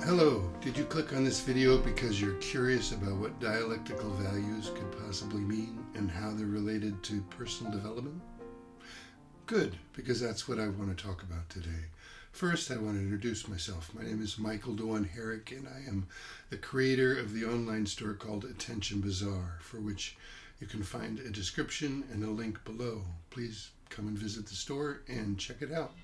Hello, did you click on this video because you're curious about what dialectical values could possibly mean and how they're related to personal development? Good, because that's what I want to talk about today. First, I want to introduce myself. My name is Michael Dewan-Herrick, and I am the creator of the online store called Bazaar, for which you can find a description and a link below. Please come and visit the store and check it out.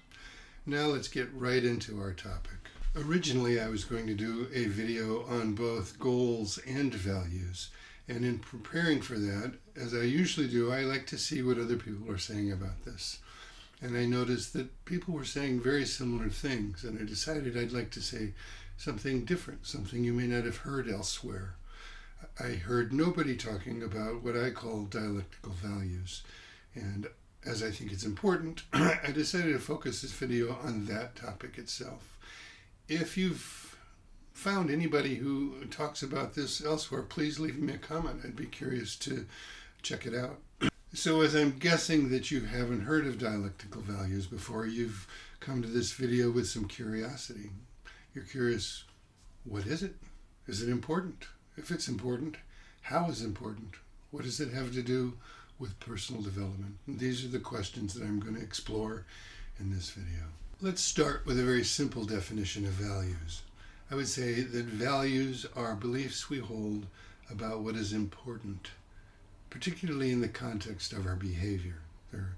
Now let's get right into our topic. Originally, I was going to do a video on both goals and values, and in preparing for that, as I usually do, I like to see what other people are saying about this. And I noticed that people were saying very similar things, and I decided I'd like to say something different, something you may not have heard elsewhere. I heard nobody talking about what I call dialectical values, and as I think it's important, I decided to focus this video on that topic itself. If you've found anybody who talks about this elsewhere, please leave me a comment. I'd be curious to check it out. So as I'm guessing that you haven't heard of dialectical values before, you've come to this video with some curiosity. You're curious, what is it? Is it important? If it's important, how is it important? What does it have to do with personal development? And these are the questions that I'm going to explore in this video. Let's start with a very simple definition of values. I would say that values are beliefs we hold about what is important, particularly in the context of our behavior. They're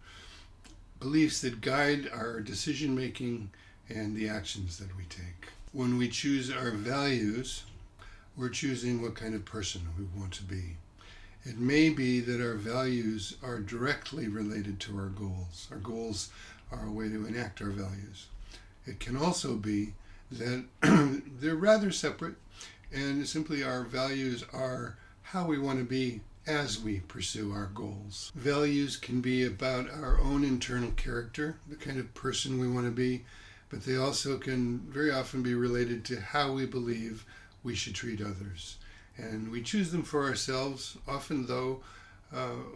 beliefs that guide our decision-making and the actions that we take. When we choose our values, we're choosing what kind of person we want to be. It may be that our values are directly related to our goals. Our goals are a way to enact our values. It can also be that they're rather separate, and simply our values are how we want to be as we pursue our goals. Values can be about our own internal character, the kind of person we want to be, but they also can very often be related to how we believe we should treat others. And we choose them for ourselves, often though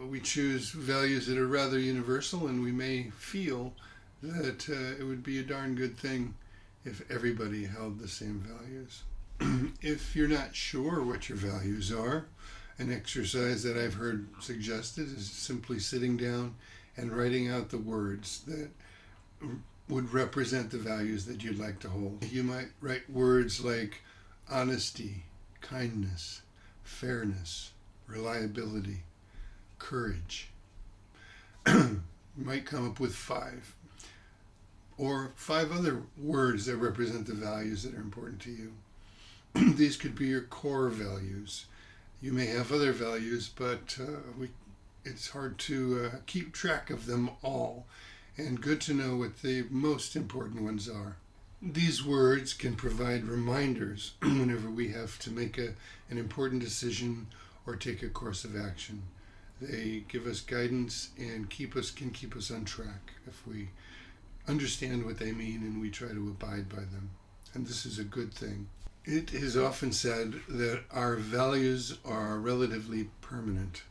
we choose values that are rather universal, and we may feel that it would be a darn good thing if everybody held the same values. If you're not sure what your values are, an exercise that I've heard suggested is simply sitting down and writing out the words that would represent the values that you'd like to hold. You might write words like honesty, kindness, fairness, reliability, courage. You might come up with 5. Or 5 other words that represent the values that are important to you. These could be your core values. You may have other values, but it's hard to keep track of them all, and good to know what the most important ones are. These words can provide reminders whenever we have to make an important decision or take a course of action. They give us guidance and can keep us on track if we understand what they mean and we try to abide by them. And this is a good thing. It is often said that our values are relatively permanent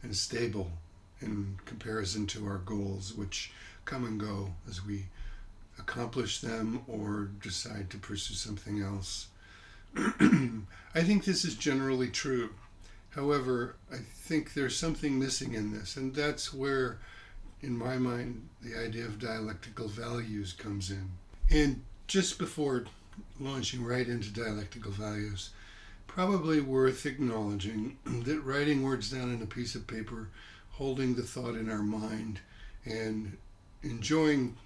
and stable in comparison to our goals, which come and go as we accomplish them or decide to pursue something else. I think this is generally true. However, I think there's something missing in this, and that's where, in my mind, the idea of dialectical values comes in. And just before launching right into dialectical values, probably worth acknowledging that writing words down on a piece of paper, holding the thought in our mind, and enjoying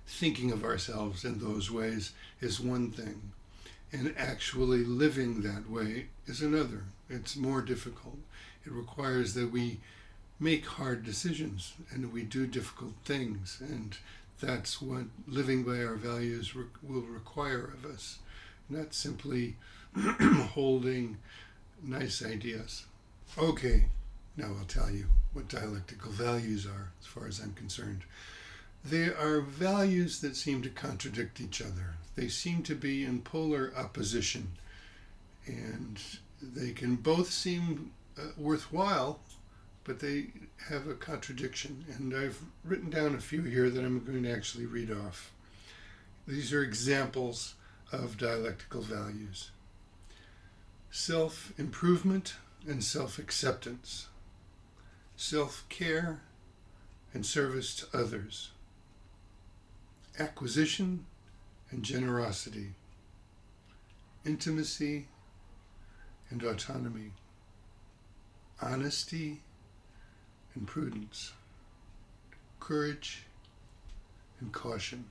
thinking of ourselves in those ways is one thing, and actually living that way is another. It's more difficult. It requires that we make hard decisions and we do difficult things, and that's what living by our values will require of us, not simply holding nice ideas. Okay, now I'll tell you what dialectical values are as far as I'm concerned. They are values that seem to contradict each other. They seem to be in polar opposition, and they can both seem worthwhile, but they have a contradiction. And I've written down a few here that I'm going to actually read off. These are examples of dialectical values: self-improvement and self-acceptance, self-care and service to others, acquisition and generosity, intimacy and autonomy, honesty and prudence, courage and caution.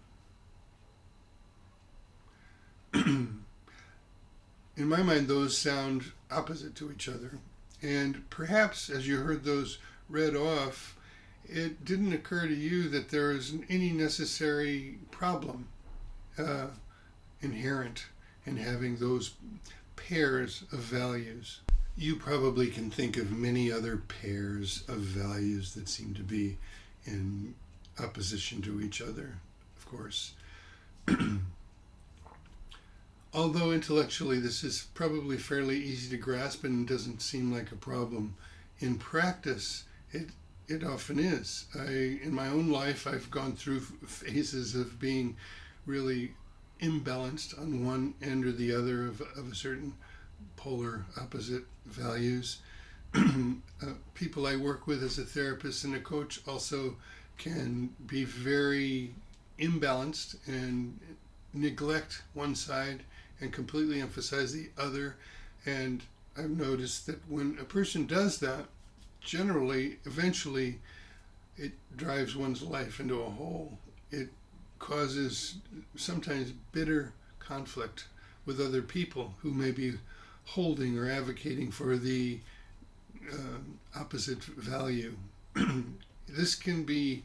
In my mind, those sound opposite to each other. And perhaps as you heard those read off, it didn't occur to you that there is any necessary problem inherent in having those pairs of values. You probably can think of many other pairs of values that seem to be in opposition to each other, of course. Although intellectually this is probably fairly easy to grasp and doesn't seem like a problem, in practice it often is. In my own life, I've gone through phases of being really imbalanced on one end or the other of a certain polar opposite values. People I work with as a therapist and a coach also can be very imbalanced and neglect one side and completely emphasize the other. And I've noticed that when a person does that, generally, eventually, it drives one's life into a hole. It causes sometimes bitter conflict with other people who may be holding or advocating for the opposite value. This can be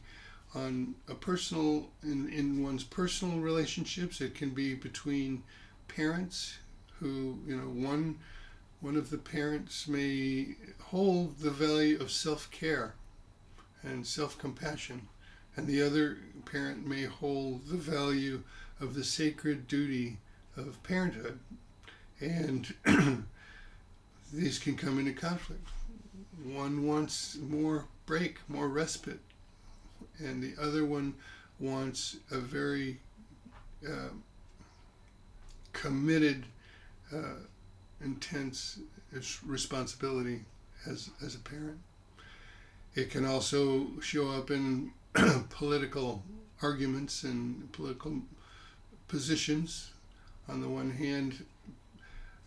on a personal, in one's personal relationships. It can be between parents who, one of the parents may hold the value of self-care and self-compassion, and the other parent may hold the value of the sacred duty of parenthood. And these can come into conflict. One wants more break, more respite, and the other one wants a very committed, intense responsibility as a parent. It can also show up in political arguments and political positions. On the one hand,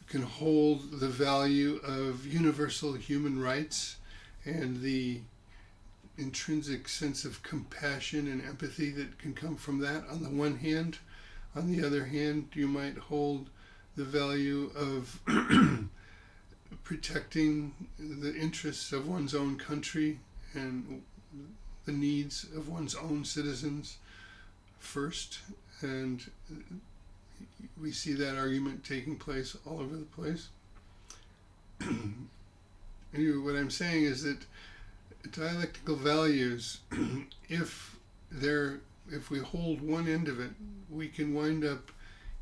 can hold the value of universal human rights and the intrinsic sense of compassion and empathy that can come from that on the one hand. On the other hand, you might hold the value of protecting the interests of one's own country and the needs of one's own citizens first. And we see that argument taking place all over the place. Anyway, what I'm saying is that dialectical values, if we hold one end of it, we can wind up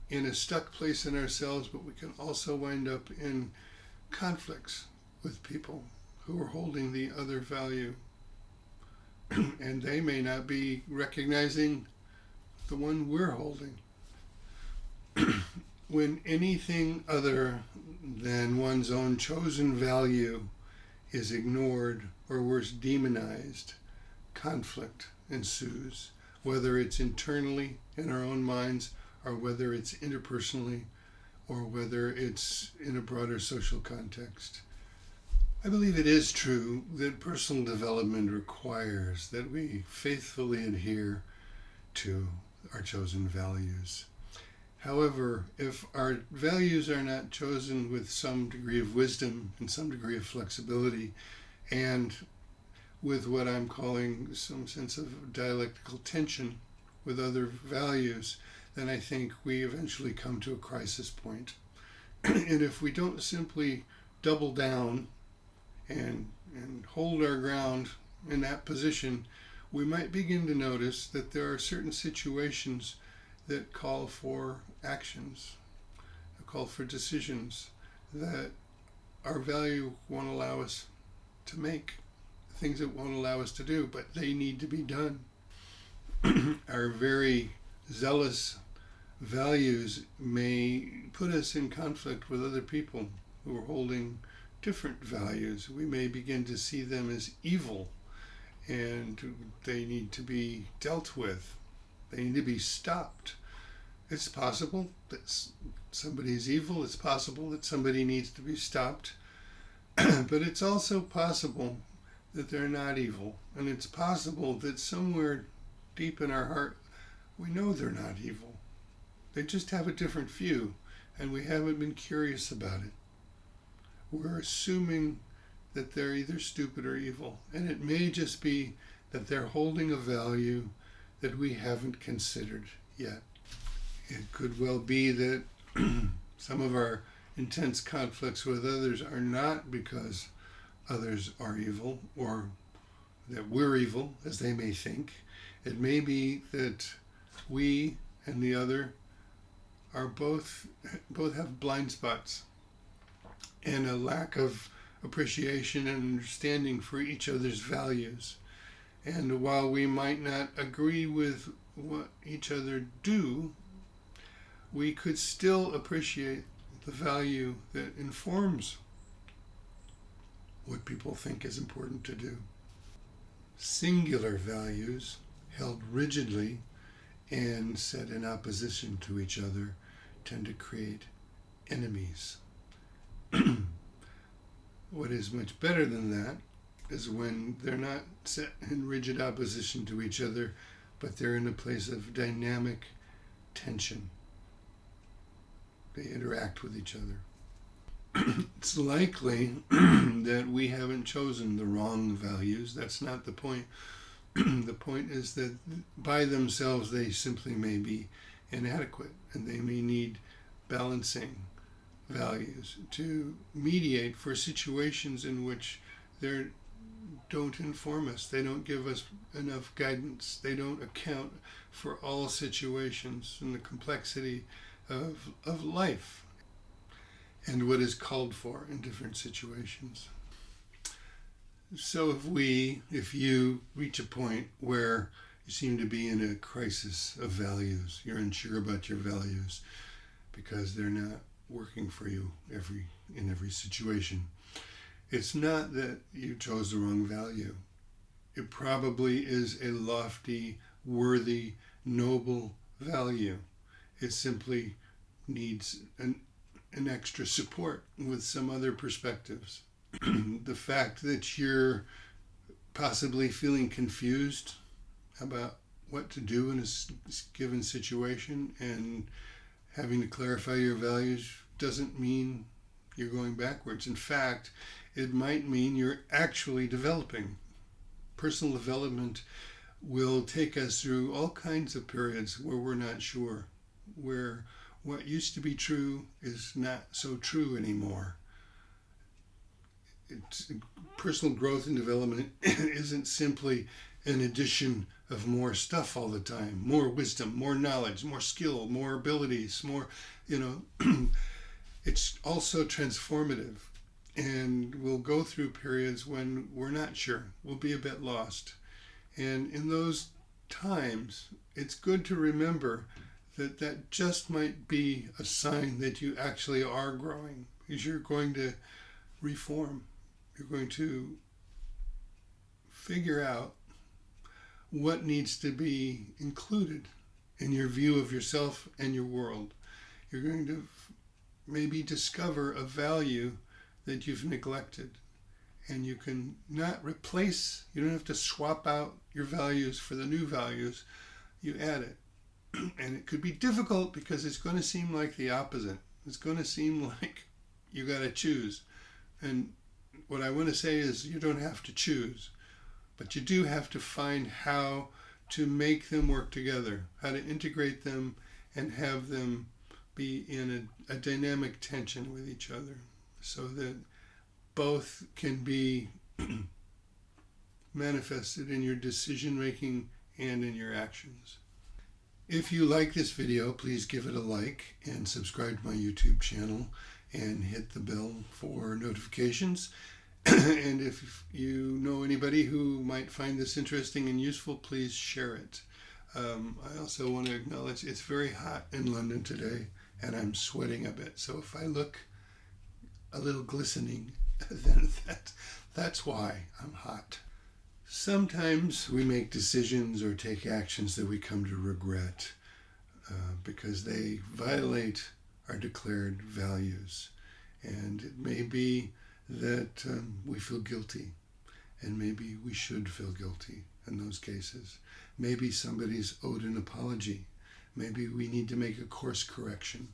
in a stuck place in ourselves, but we can also wind up in conflicts with people who are holding the other value. And they may not be recognizing the one we're holding. When anything other than one's own chosen value is ignored, or worse, demonized, conflict ensues, whether it's internally in our own minds, or whether it's interpersonally, or whether it's in a broader social context. I believe it is true that personal development requires that we faithfully adhere to our chosen values. However, if our values are not chosen with some degree of wisdom and some degree of flexibility, and with what I'm calling some sense of dialectical tension with other values, then I think we eventually come to a crisis point. And if we don't simply double down and hold our ground in that position, we might begin to notice that there are certain situations that call for actions, that call for decisions that our value won't allow us to make, things it won't allow us to do, but they need to be done. Our very zealous values may put us in conflict with other people who are holding different values. We may begin to see them as evil, and they need to be dealt with. They need to be stopped. It's possible that somebody is evil. It's possible that somebody needs to be stopped. But it's also possible that they're not evil. And it's possible that somewhere deep in our heart, we know they're not evil. They just have a different view, and we haven't been curious about it. We're assuming that they're either stupid or evil. And it may just be that they're holding a value that we haven't considered yet. It could well be that some of our intense conflicts with others are not because others are evil or that we're evil, as they may think. It may be that we and the other are both have blind spots and a lack of appreciation and understanding for each other's values. And while we might not agree with what each other do, we could still appreciate the value that informs what people think is important to do. Singular values held rigidly and set in opposition to each other tend to create enemies. What is much better than that is when they're not set in rigid opposition to each other, but they're in a place of dynamic tension. They interact with each other. It's likely that we haven't chosen the wrong values. That's not the point. The point is that by themselves they simply may be inadequate, and they may need balancing values to mediate for situations in which they don't inform us. They don't give us enough guidance. They don't account for all situations and the complexity of life and what is called for in different situations. So if you reach a point where you seem to be in a crisis of values, you're unsure about your values because they're not working for you in every situation, it's not that you chose the wrong value. It probably is a lofty, worthy, noble value. It simply needs an extra support with some other perspectives. The fact that you're possibly feeling confused about what to do in a given situation and having to clarify your values doesn't mean you're going backwards. In fact, it might mean you're actually developing. Personal development will take us through all kinds of periods where we're not sure, where what used to be true is not so true anymore. Personal growth and development isn't simply an addition of more stuff all the time, more wisdom, more knowledge, more skill, more abilities, more, it's also transformative. And we'll go through periods when we're not sure, we'll be a bit lost. And in those times, it's good to remember that just might be a sign that you actually are growing, because you're going to reform. You're going to figure out what needs to be included in your view of yourself and your world. You're going to maybe discover a value that you've neglected, and you can not replace, you don't have to swap out your values for the new values, you add it. And it could be difficult because it's going to seem like the opposite. It's going to seem like you got to choose. And what I want to say is you don't have to choose, but you do have to find how to make them work together, how to integrate them and have them be in a dynamic tension with each other so that both can be manifested in your decision making and in your actions. If you like this video, please give it a like and subscribe to my YouTube channel and hit the bell for notifications. And if you know anybody who might find this interesting and useful, please share it. I also want to acknowledge it's very hot in London today, and I'm sweating a bit. So if I look a little glistening, then that's why I'm hot. Sometimes we make decisions or take actions that we come to regret because they violate our declared values. And it may be that we feel guilty, and maybe we should feel guilty in those cases. Maybe somebody's owed an apology. Maybe we need to make a course correction.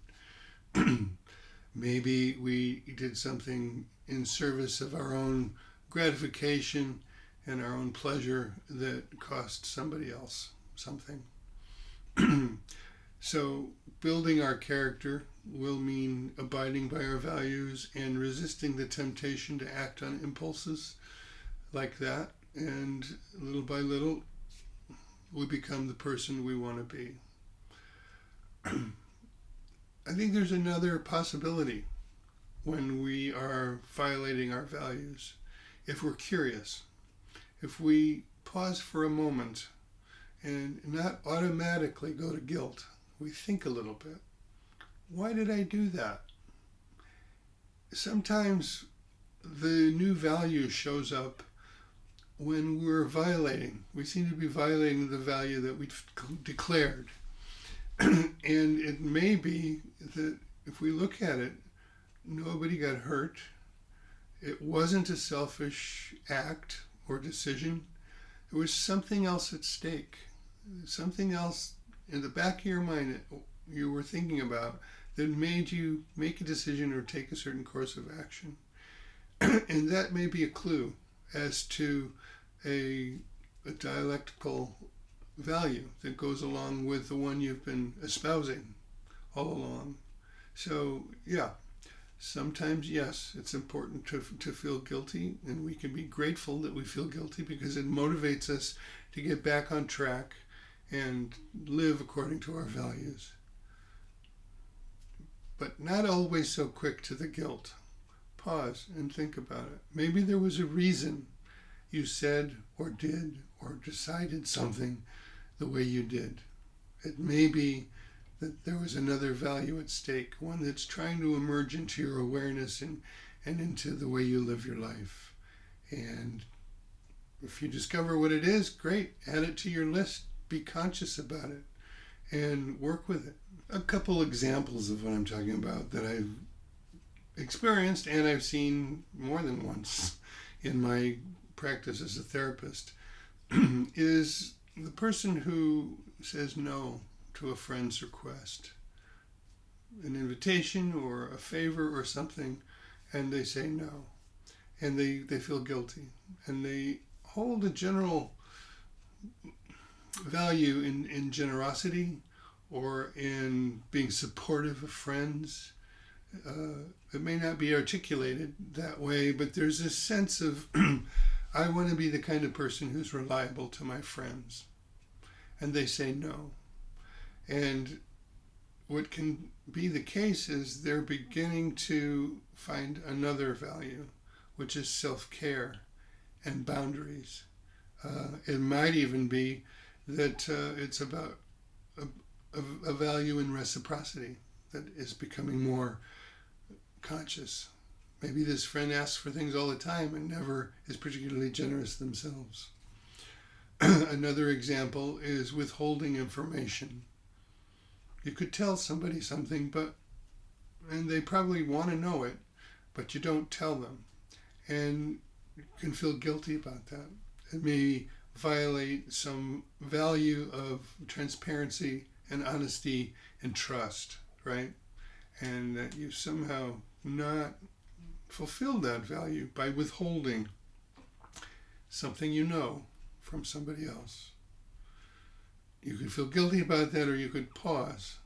Maybe we did something in service of our own gratification and our own pleasure that cost somebody else something. So building our character will mean abiding by our values and resisting the temptation to act on impulses like that. And little by little, we become the person we want to be. I think there's another possibility when we are violating our values. If we're curious, if we pause for a moment and not automatically go to guilt, we think a little bit. Why did I do that? Sometimes the new value shows up when we're violating. We seem to be violating the value that we declared. And it may be that if we look at it, nobody got hurt. It wasn't a selfish act or decision. There was something else at stake. Something else in the back of your mind that you were thinking about that made you make a decision or take a certain course of action. And that may be a clue as to a dialectical value that goes along with the one you've been espousing all along. So yeah, sometimes yes, it's important to feel guilty, and we can be grateful that we feel guilty because it motivates us to get back on track and live according to our values. But not always so quick to the guilt. Pause and think about it. Maybe there was a reason you said or did or decided something the way you did. It may be that there was another value at stake, one that's trying to emerge into your awareness and into the way you live your life. And if you discover what it is, great, add it to your list, be conscious about it, and work with it. A couple examples of what I'm talking about that I've experienced and I've seen more than once in my practice as a therapist is the person who says no to a friend's request, an invitation or a favor or something, and they say no, and they feel guilty, and they hold a general value in generosity or in being supportive of friends. It may not be articulated that way, but there's a sense of I want to be the kind of person who's reliable to my friends. And they say no. And what can be the case is they're beginning to find another value, which is self-care and boundaries. It might even be that it's about a value in reciprocity that is becoming more conscious. Maybe this friend asks for things all the time and never is particularly generous themselves. Another example is withholding information. You could tell somebody something, and they probably want to know it, but you don't tell them. And you can feel guilty about that. It may violate some value of transparency and honesty and trust, right? And that you somehow not fulfilled that value by withholding something you know from somebody else. You could feel guilty about that, or you could pause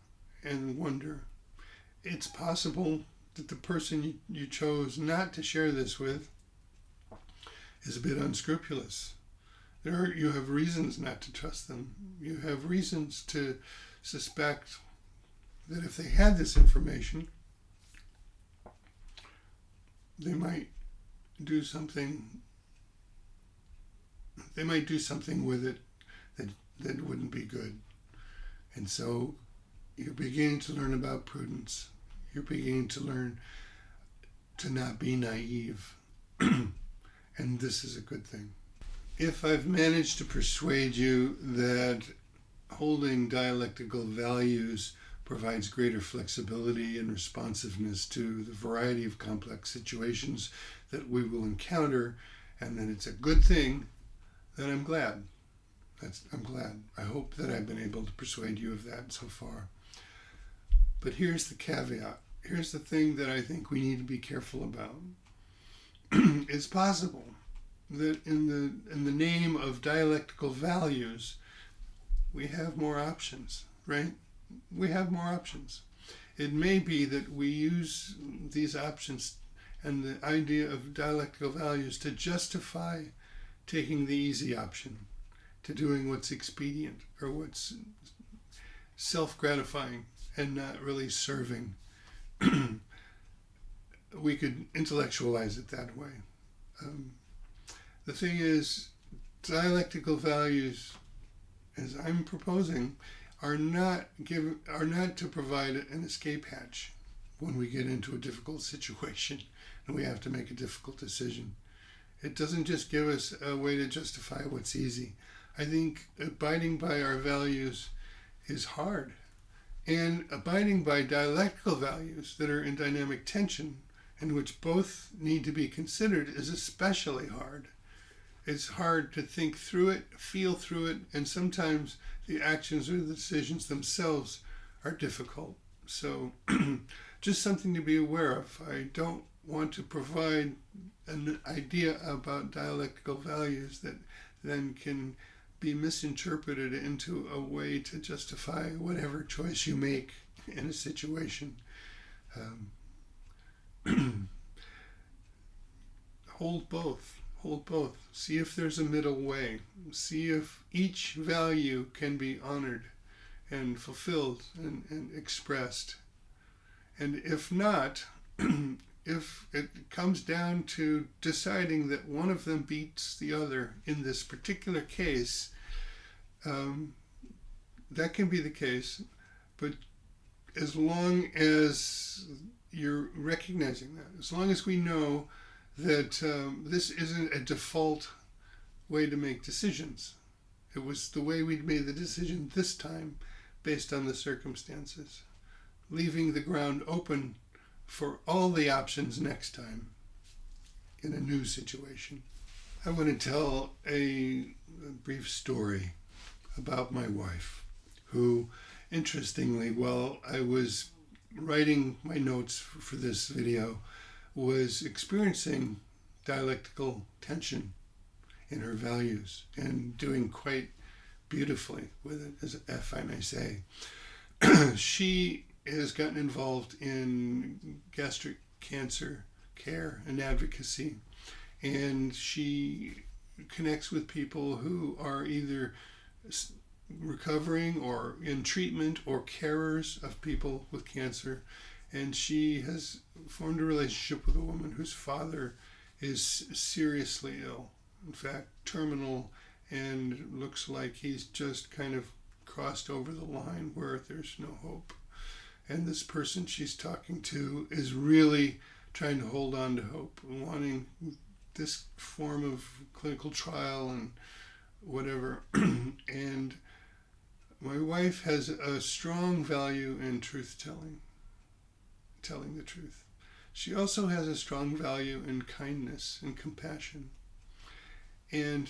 and wonder. It's possible that the person you chose not to share this with is a bit unscrupulous. You have reasons not to trust them. You have reasons to suspect that if they had this information, they might do something with it that wouldn't be good. And so you're beginning to learn about prudence. You're beginning to learn to not be naive. And this is a good thing. If I've managed to persuade you that holding dialectical values provides greater flexibility and responsiveness to the variety of complex situations that we will encounter, and that it's a good thing, then I'm glad. I'm glad. I hope that I've been able to persuade you of that so far. But here's the caveat. Here's the thing that I think we need to be careful about. It's possible that in the name of dialectical values, we have more options, right? We have more options. It may be that we use these options and the idea of dialectical values to justify taking the easy option, to doing what's expedient or what's self-gratifying and not really serving. We could intellectualize it that way. The thing is, dialectical values, as I'm proposing, are not to provide an escape hatch when we get into a difficult situation and we have to make a difficult decision. It doesn't just give us a way to justify what's easy. I think abiding by our values is hard. And abiding by dialectical values that are in dynamic tension, in which both need to be considered, is especially hard. It's hard to think through it, feel through it, and sometimes the actions or the decisions themselves are difficult. So just something to be aware of. I don't want to provide an idea about dialectical values that then can be misinterpreted into a way to justify whatever choice you make in a situation. Hold both. See if there's a middle way. See if each value can be honored and fulfilled and expressed. And if not, if it comes down to deciding that one of them beats the other in this particular case, that can be the case, but as long as you're recognizing that, as long as we know that this isn't a default way to make decisions. It was the way we made the decision this time based on the circumstances, leaving the ground open for all the options next time in a new situation. I want to tell a brief story about my wife, who, interestingly, while I was writing my notes for this video, was experiencing dialectical tension in her values and doing quite beautifully with it, if I may say. She has gotten involved in gastric cancer care and advocacy, and she connects with people who are either recovering or in treatment or carers of people with cancer. And she has formed a relationship with a woman whose father is seriously ill, in fact, terminal, and looks like he's just kind of crossed over the line where there's no hope. And this person she's talking to is really trying to hold on to hope, wanting this form of clinical trial and whatever. And my wife has a strong value in truth-telling. Telling the truth. She also has a strong value in kindness and compassion. And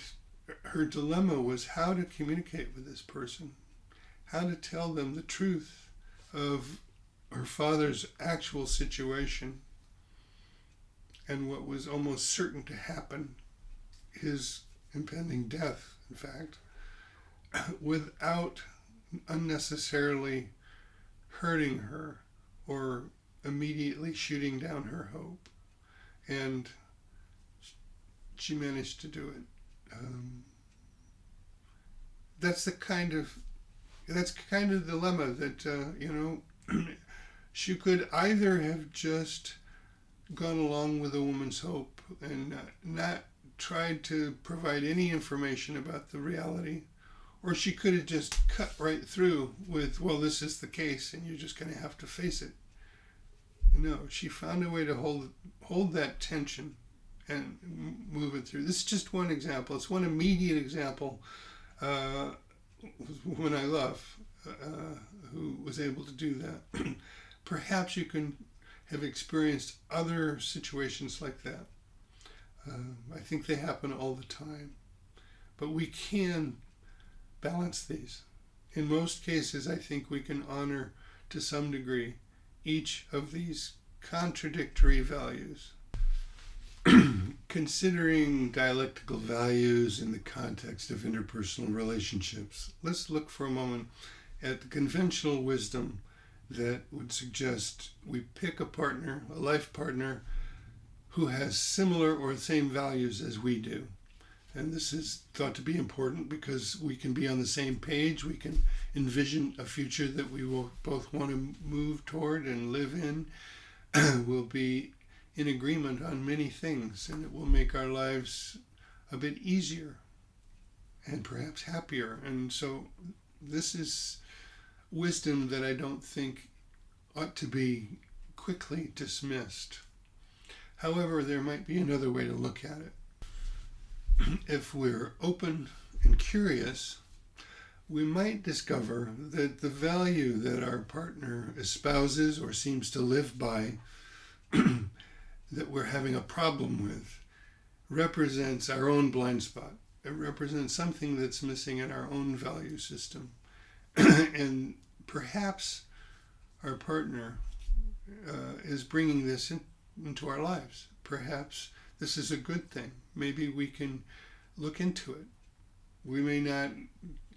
her dilemma was how to communicate with this person, how to tell them the truth of her father's actual situation and what was almost certain to happen, his impending death, in fact, without unnecessarily hurting her or immediately shooting down her hope. And she managed to do it. That's the kind of dilemma that she could either have just gone along with a woman's hope and not tried to provide any information about the reality, Or she could have just cut right through with, well, this is the case and you're just going to have to face it. No, she found a way to hold that tension and move it through. This is just one example. It's one immediate example. One I love, who was able to do that. Perhaps you can have experienced other situations like that. I think they happen all the time. But we can balance these. In most cases, I think we can honor to some degree each of these contradictory values. Considering dialectical values in the context of interpersonal relationships, let's look for a moment at the conventional wisdom that would suggest we pick a partner, a life partner, who has similar or same values as we do. And this is thought to be important because we can be on the same page. We can envision a future that we will both want to move toward and live in. We'll be in agreement on many things, and it will make our lives a bit easier and perhaps happier. And so this is wisdom that I don't think ought to be quickly dismissed. However, there might be another way to look at it. If we're open and curious, we might discover that the value that our partner espouses or seems to live by, that we're having a problem with, represents our own blind spot. It represents something that's missing in our own value system. And perhaps our partner is bringing this into our lives. Perhaps this is a good thing. Maybe we can look into it. We may not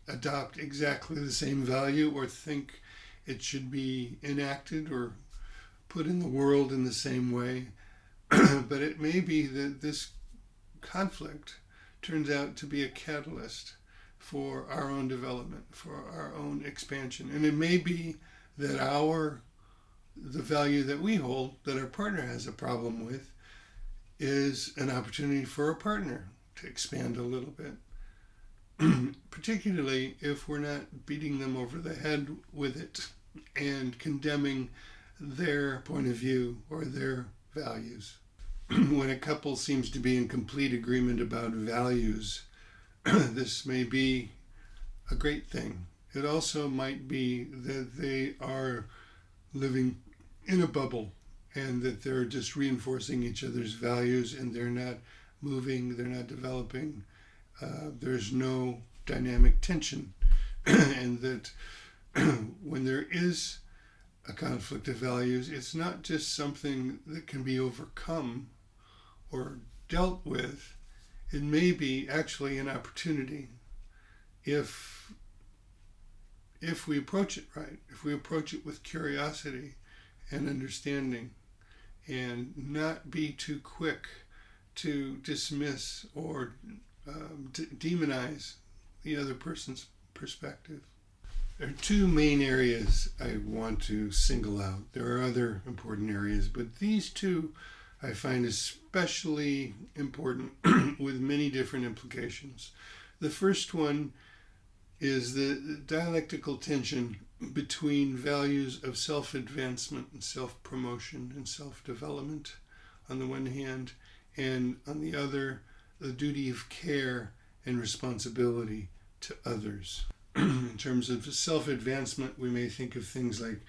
adopt exactly the same value or think it should be enacted or put in the world in the same way, but it may be that this conflict turns out to be a catalyst for our own development, for our own expansion. And it may be that the value that we hold, that our partner has a problem with, is an opportunity for a partner to expand a little bit, particularly if we're not beating them over the head with it and condemning their point of view or their values. When a couple seems to be in complete agreement about values, this may be a great thing. It also might be that they are living in a bubble and that they're just reinforcing each other's values and they're not moving, they're not developing. There's no dynamic tension. And that when there is a conflict of values, it's not just something that can be overcome or dealt with. It may be actually an opportunity if we approach it right, if we approach it with curiosity and understanding, and not be too quick to dismiss or demonize the other person's perspective. There are two main areas I want to single out. There are other important areas, but these two I find especially important with many different implications. The first one is the dialectical tension between values of self-advancement and self-promotion and self-development on the one hand, and on the other, the duty of care and responsibility to others. In terms of self-advancement, we may think of things like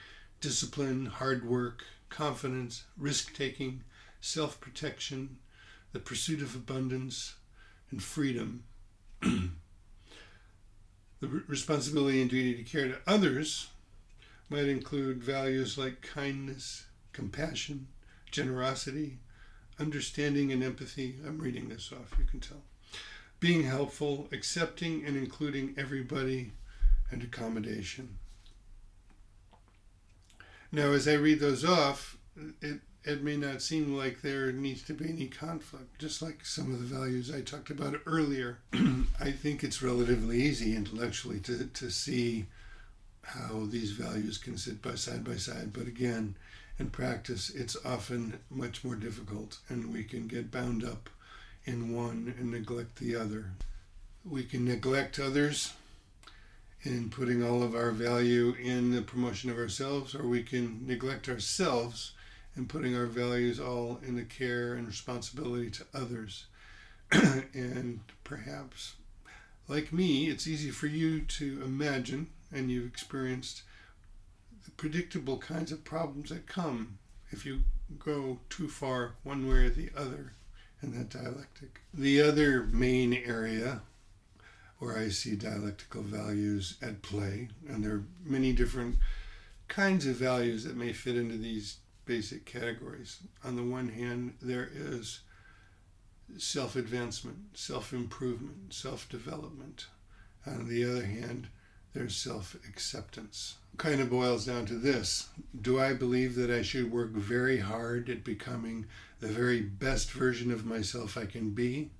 discipline, hard work, confidence, risk-taking, self-protection, the pursuit of abundance, and freedom. The responsibility and duty to care to others might include values like kindness, compassion, generosity, understanding and empathy. I'm reading this off, you can tell. Being helpful, accepting and including everybody, and accommodation. Now, as I read those off, it may not seem like there needs to be any conflict, just like some of the values I talked about earlier. I think it's relatively easy intellectually to see how these values can sit by side, but again, in practice, it's often much more difficult, and we can get bound up in one and neglect the other. We can neglect others in putting all of our value in the promotion of ourselves, or we can neglect ourselves and putting our values all in the care and responsibility to others. And perhaps, like me, it's easy for you to imagine, and you've experienced the predictable kinds of problems that come if you go too far one way or the other in that dialectic. The other main area where I see dialectical values at play, and there are many different kinds of values that may fit into these basic categories. On the one hand, there is self-advancement, self-improvement, self-development. On the other hand, there's self-acceptance. It kind of boils down to this. Do I believe that I should work very hard at becoming the very best version of myself I can be?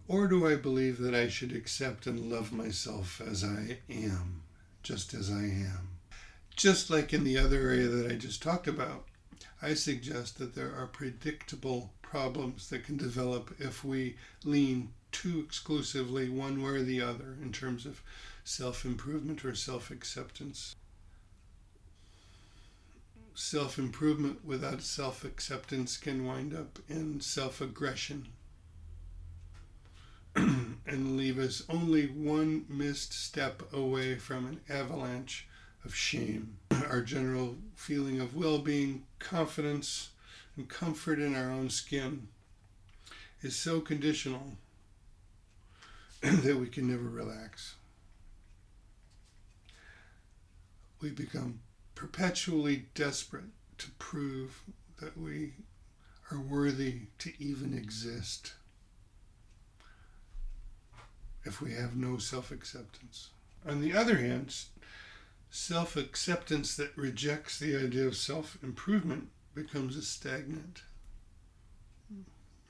Or do I believe that I should accept and love myself as I am, just as I am? Just like in the other area that I just talked about, I suggest that there are predictable problems that can develop if we lean too exclusively one way or the other in terms of self-improvement or self-acceptance. Self-improvement without self-acceptance can wind up in self-aggression and leave us only one missed step away from an avalanche of shame. Our general feeling of well-being, confidence, and comfort in our own skin is so conditional that we can never relax. We become perpetually desperate to prove that we are worthy to even exist if we have no self-acceptance. On the other hand, self-acceptance that rejects the idea of self-improvement becomes a stagnant,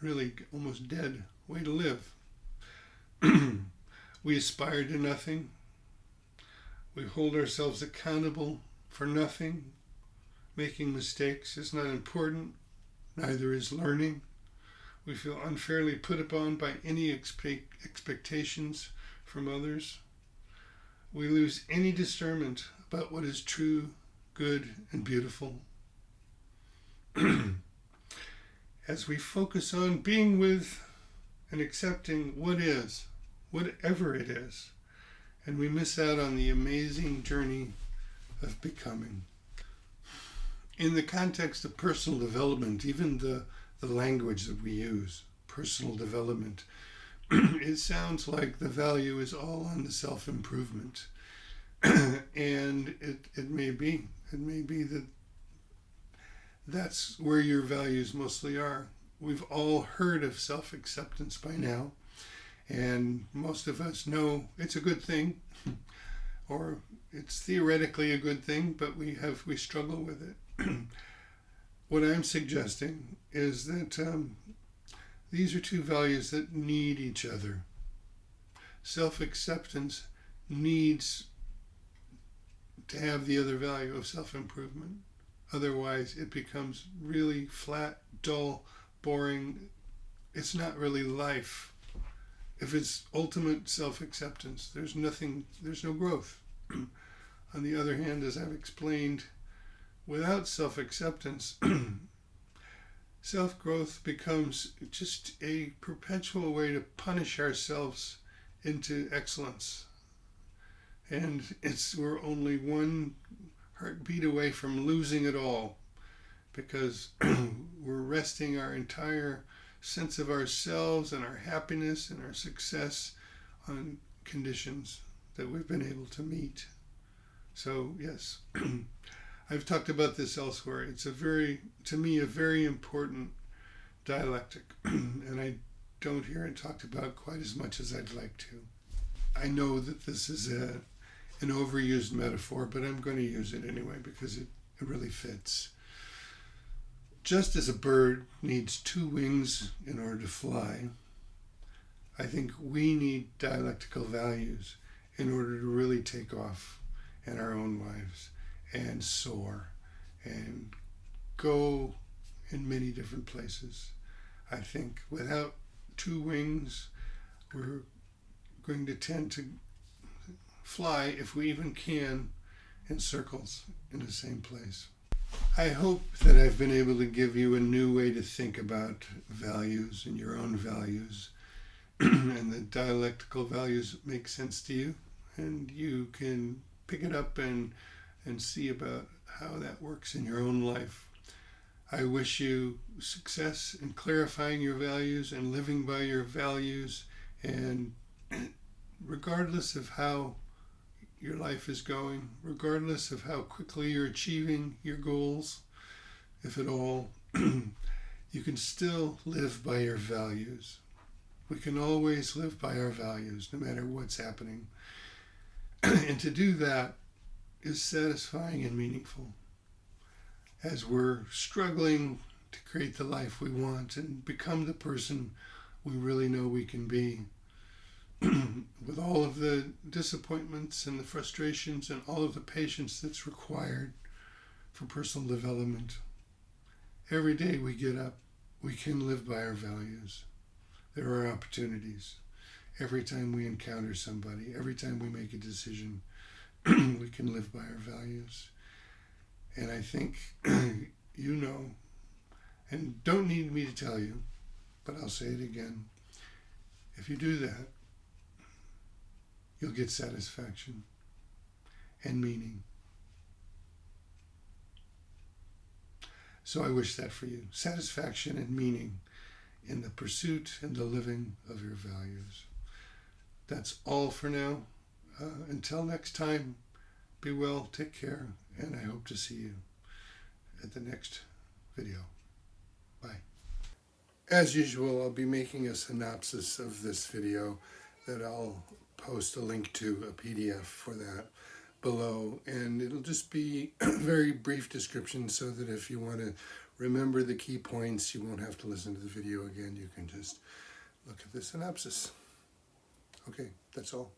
really almost dead way to live. We aspire to nothing. We hold ourselves accountable for nothing. Making mistakes is not important. Neither is learning. We feel unfairly put upon by any expectations from others. We lose any discernment about what is true, good, and beautiful. As we focus on being with and accepting what is, whatever it is, and we miss out on the amazing journey of becoming. In the context of personal development, even the language that we use, personal development, it sounds like the value is all on the self-improvement. And it may be that that's where your values mostly are. We've all heard of self-acceptance by now, and most of us know it's a good thing, or it's theoretically a good thing, but we struggle with it. What I'm suggesting is that these are two values that need each other. Self-acceptance needs to have the other value of self-improvement. Otherwise, it becomes really flat, dull, boring. It's not really life. If it's ultimate self-acceptance, there's no growth. On the other hand, as I've explained, without self-acceptance, self-growth becomes just a perpetual way to punish ourselves into excellence. And we're only one heartbeat away from losing it all, because we're resting our entire sense of ourselves and our happiness and our success on conditions that we've been able to meet. So yes, I've talked about this elsewhere. It's to me, a very important dialectic, and I don't hear it talked about quite as much as I'd like to. I know that this is an overused metaphor, but I'm going to use it anyway because it really fits. Just as a bird needs two wings in order to fly, I think we need dialectical values in order to really take off in our own lives and soar and go in many different places. I think without two wings, we're going to tend to fly, if we even can, in circles in the same place. I hope that I've been able to give you a new way to think about values and your own values, and the dialectical values make sense to you, and you can pick it up and see about how that works in your own life. I wish you success in clarifying your values and living by your values, and regardless of how your life is going, regardless of how quickly you're achieving your goals, if at all, you can still live by your values. We can always live by our values, no matter what's happening. And to do that is satisfying and meaningful. As we're struggling to create the life we want and become the person we really know we can be, with all of the disappointments and the frustrations and all of the patience that's required for personal development, every day we get up, we can live by our values. There are opportunities. Every time we encounter somebody, every time we make a decision, we can live by our values. And I think you know, and don't need me to tell you, but I'll say it again. If you do that, you'll get satisfaction and meaning. So I wish that for you. Satisfaction and meaning in the pursuit and the living of your values. That's all for now. Until next time, be well, take care, and I hope to see you at the next video. Bye. As usual, I'll be making a synopsis of this video that I'll post a link to, a PDF for that, below, and it'll just be a very brief description so that if you want to remember the key points, you won't have to listen to the video again. You can just look at the synopsis. Okay, that's all.